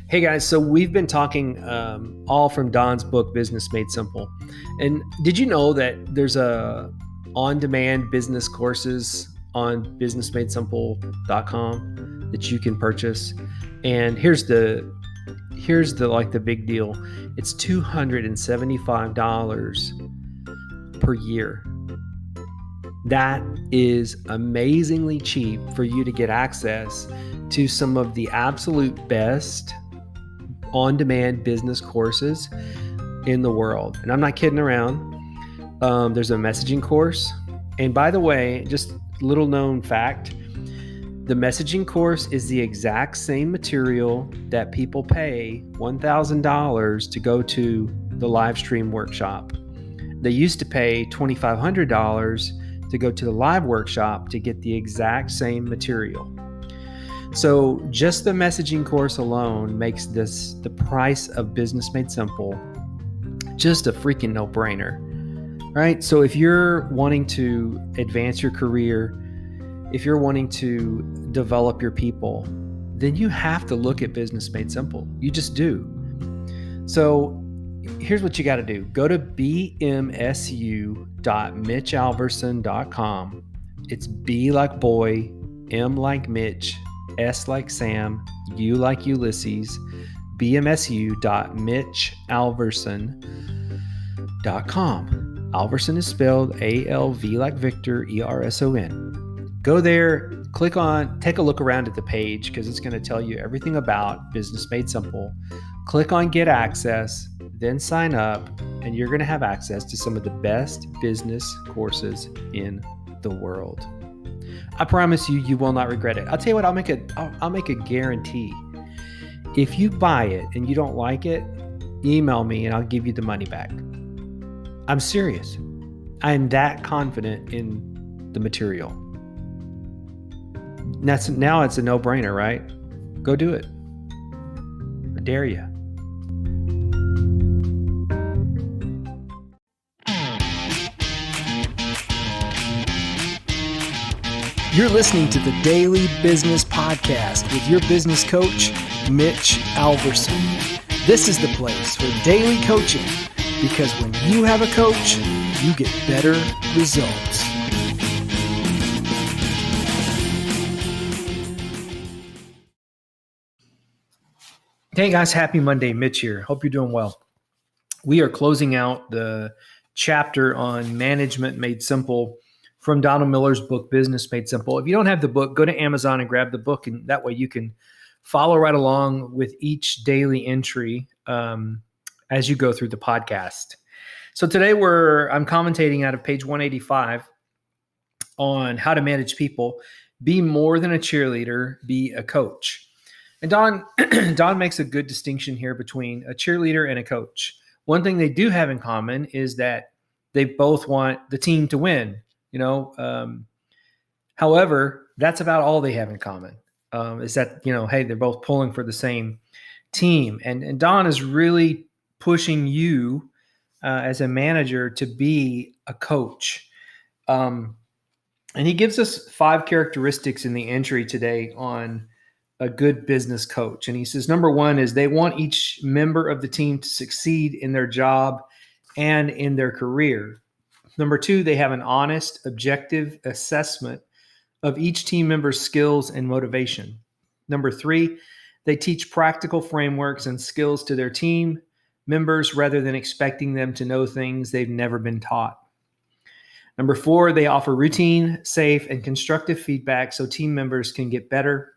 Hey guys, so we've been talking all from Don's book, Business Made Simple. And did you know that there's a on-demand business courses on businessmadesimple.com that you can purchase? And here's the big deal. It's $275 per year. That is amazingly cheap for you to get access to some of the absolute best on-demand business courses in the world. And I'm not kidding around. There's a messaging course. And by the way, just little known fact, the messaging course is the exact same material that people pay $1,000 to go to the live stream workshop. They used to pay $2,500 to go to the live workshop to get the exact same material. So just the messaging course alone makes this the price of Business Made Simple just a freaking no-brainer, right? So if you're wanting to advance your career, if you're wanting to develop your people, then you have to look at Business Made Simple. You just do. So here's what you got to do. Go to bmsu.mitchalverson.com. It's B like boy, M like Mitch, S like Sam, U like Ulysses, bmsu.mitchalverson.com. Alverson is spelled A-L-V like Victor, E-R-S-O-N. Go there, take a look around at the page because it's going to tell you everything about Business Made Simple. Click on Get Access, then sign up, and you're going to have access to some of the best business courses in the world. I promise you, you will not regret it. I'll tell you what, I'll make a guarantee. If you buy it and you don't like it, email me and I'll give you the money back. I'm serious. I'm that confident in the material. Now it's a no-brainer, right? Go do it. I dare you. You're listening to the Daily Business Podcast with your business coach, Mitch Alverson. This is the place for daily coaching because when you have a coach, you get better results. Hey guys, happy Monday. Mitch here. Hope you're doing well. We are closing out the chapter on Management Made Simple from Donald Miller's book, Business Made Simple. If you don't have the book, go to Amazon and grab the book, and that way you can follow right along with each daily entry as you go through the podcast. So today I'm commentating out of page 185 on how to manage people, be more than a cheerleader, be a coach. And Don makes a good distinction here between a cheerleader and a coach. One thing they do have in common is that they both want the team to win. However, that's about all they have in common, is that, hey, they're both pulling for the same team. And Don is really pushing you as a manager to be a coach. And he gives us 5 characteristics in the entry today on a good business coach. And he says, number 1 is they want each member of the team to succeed in their job and in their career. Number 2, they have an honest, objective assessment of each team member's skills and motivation. Number 3, they teach practical frameworks and skills to their team members rather than expecting them to know things they've never been taught. Number 4, they offer routine, safe, and constructive feedback so team members can get better.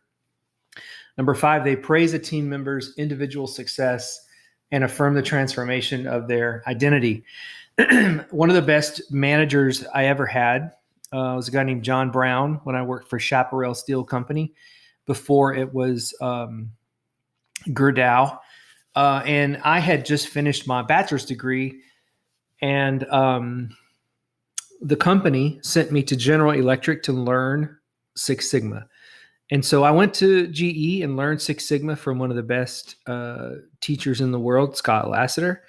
Number 5, they praise a team member's individual success and affirm the transformation of their identity. One of the best managers I ever had was a guy named John Brown when I worked for Chaparral Steel Company before it was Gerdau. And I had just finished my bachelor's degree, and the company sent me to General Electric to learn Six Sigma. And so I went to GE and learned Six Sigma from one of the best teachers in the world, Scott Lasseter.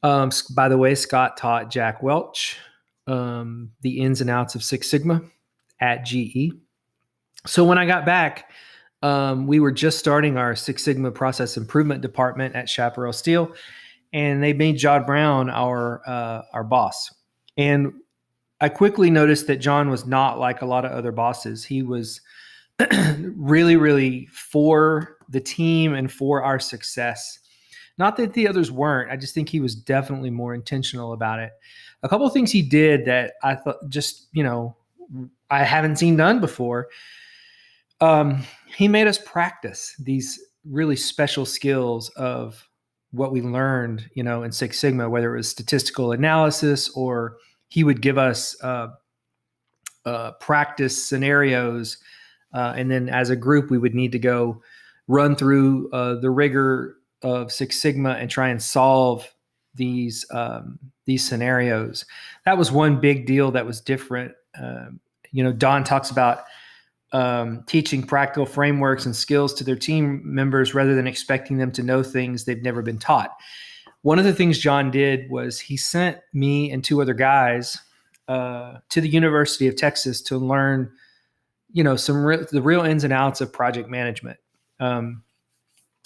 By the way, Scott taught Jack Welch the ins and outs of Six Sigma at GE. So when I got back, We were just starting our Six Sigma process improvement department at Chaparral Steel, and they made John Brown our boss. And I quickly noticed that John was not like a lot of other bosses. He was really, really for the team and for our success. Not that the others weren't. I just think he was definitely more intentional about it. A couple of things he did that I thought just, I haven't seen done before. He made us practice these really special skills of what we learned, in Six Sigma, whether it was statistical analysis or he would give us practice scenarios. And then as a group, we would need to go run through the rigor of Six Sigma and try and solve these scenarios. That was one big deal that was different. Don talks about teaching practical frameworks and skills to their team members rather than expecting them to know things they've never been taught. One of the things John did was he sent me and two other guys to the University of Texas to learn, the real ins and outs of project management,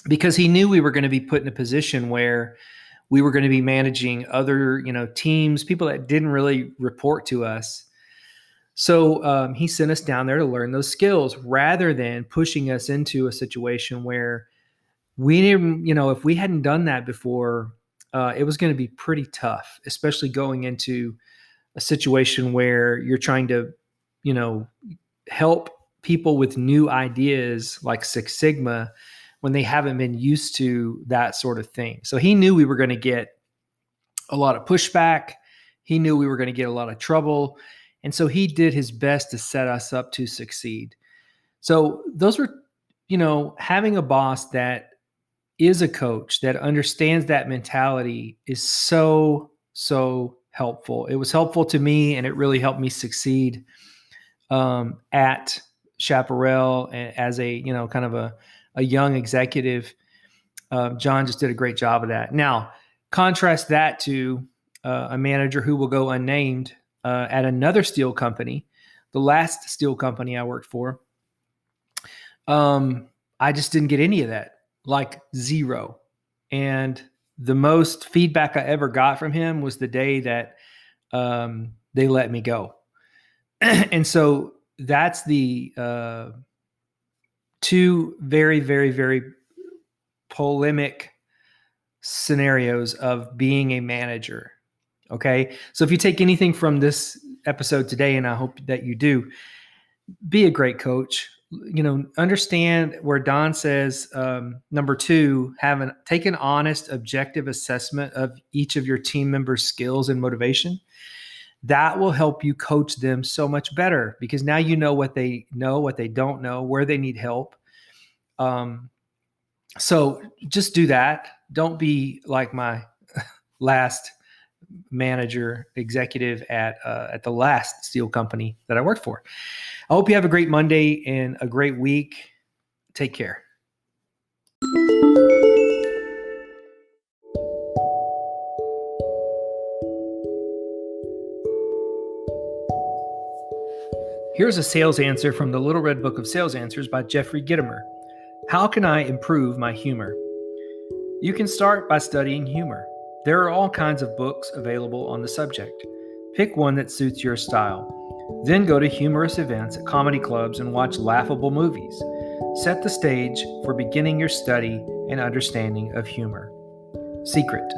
because he knew we were going to be put in a position where we were going to be managing other, teams, people that didn't really report to us. So he sent us down there to learn those skills rather than pushing us into a situation where we didn't, if we hadn't done that before, it was going to be pretty tough, especially going into a situation where you're trying to, help people with new ideas like Six Sigma when they haven't been used to that sort of thing. So he knew we were going to get a lot of pushback. He knew we were going to get a lot of trouble. And so he did his best to set us up to succeed. So those were, having a boss that is a coach that understands that mentality is so, so helpful. It was helpful to me, and it really helped me succeed at Chaparral as a, kind of a young executive. John just did a great job of that. Now, contrast that to a manager who will go unnamed at another steel company, the last steel company I worked for. I just didn't get any of that, like zero. And the most feedback I ever got from him was the day that they let me go. And so that's the two very, very, very polemic scenarios of being a manager. Okay. So if you take anything from this episode today, and I hope that you do, be a great coach. Understand where Don says, number two, take an honest, objective assessment of each of your team members' skills and motivation. That will help you coach them so much better, because now you know what they don't know, where they need help. So just do that. Don't be like my last manager executive at the last steel company that I worked for. I hope you have a great Monday and a great week. Take care. Here's a sales answer from the Little Red Book of Sales Answers by Jeffrey Gitomer. How can I improve my humor? You can start by studying humor. There are all kinds of books available on the subject. Pick one that suits your style. Then go to humorous events at comedy clubs and watch laughable movies. Set the stage for beginning your study and understanding of humor. Secret: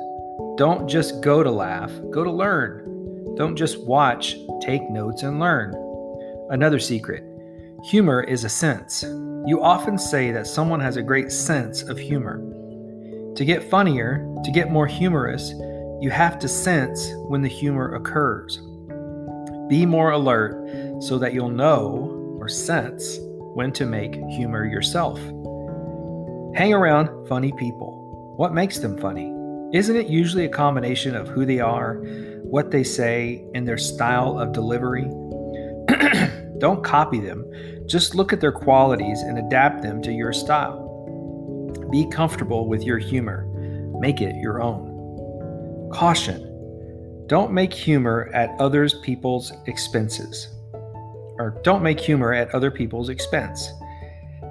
don't just go to laugh, go to learn. Don't just watch, take notes and learn. Another secret: humor is a sense. You often say that someone has a great sense of humor. To get funnier, to get more humorous, you have to sense when the humor occurs. Be more alert so that you'll know or sense when to make humor yourself. Hang around funny people. What makes them funny? Isn't it usually a combination of who they are, what they say, and their style of delivery? Don't copy them. Just look at their qualities and adapt them to your style. Be comfortable with your humor. Make it your own. Caution: don't make humor at other people's expenses. Or don't make humor at other people's expense.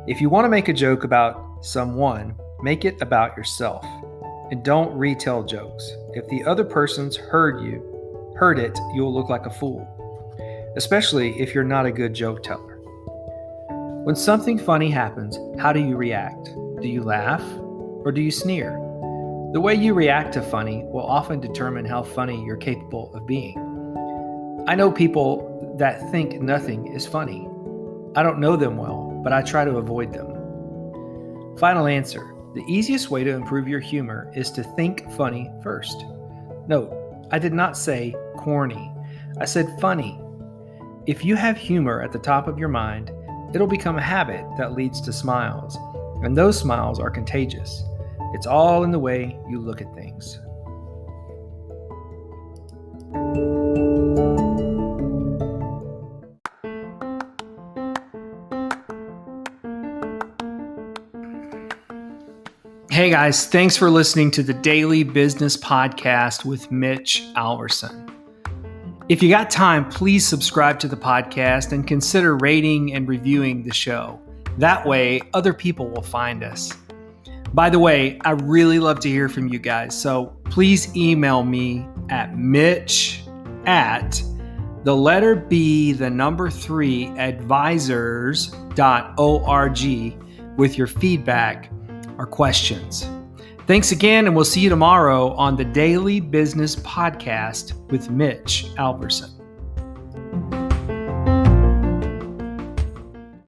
If you want to make a joke about someone, make it about yourself. And don't retell jokes. If the other person's heard it, you'll look like a fool. Especially if you're not a good joke teller. When something funny happens, how do you react? Do you laugh or do you sneer? The way you react to funny will often determine how funny you're capable of being. I know people that think nothing is funny. I don't know them well, but I try to avoid them. Final answer. The easiest way to improve your humor is to think funny first. Note, I did not say corny. I said funny. If you have humor at the top of your mind, it'll become a habit that leads to smiles, and those smiles are contagious. It's all in the way you look at things. Hey guys, thanks for listening to the Daily Business Podcast with Mitch Alverson. If you got time, please subscribe to the podcast and consider rating and reviewing the show. That way, other people will find us. By the way, I really love to hear from you guys, so please email me at mitch@3advisors.org with your feedback or questions. Thanks again, and we'll see you tomorrow on the Daily Business Podcast with Mitch Alverson.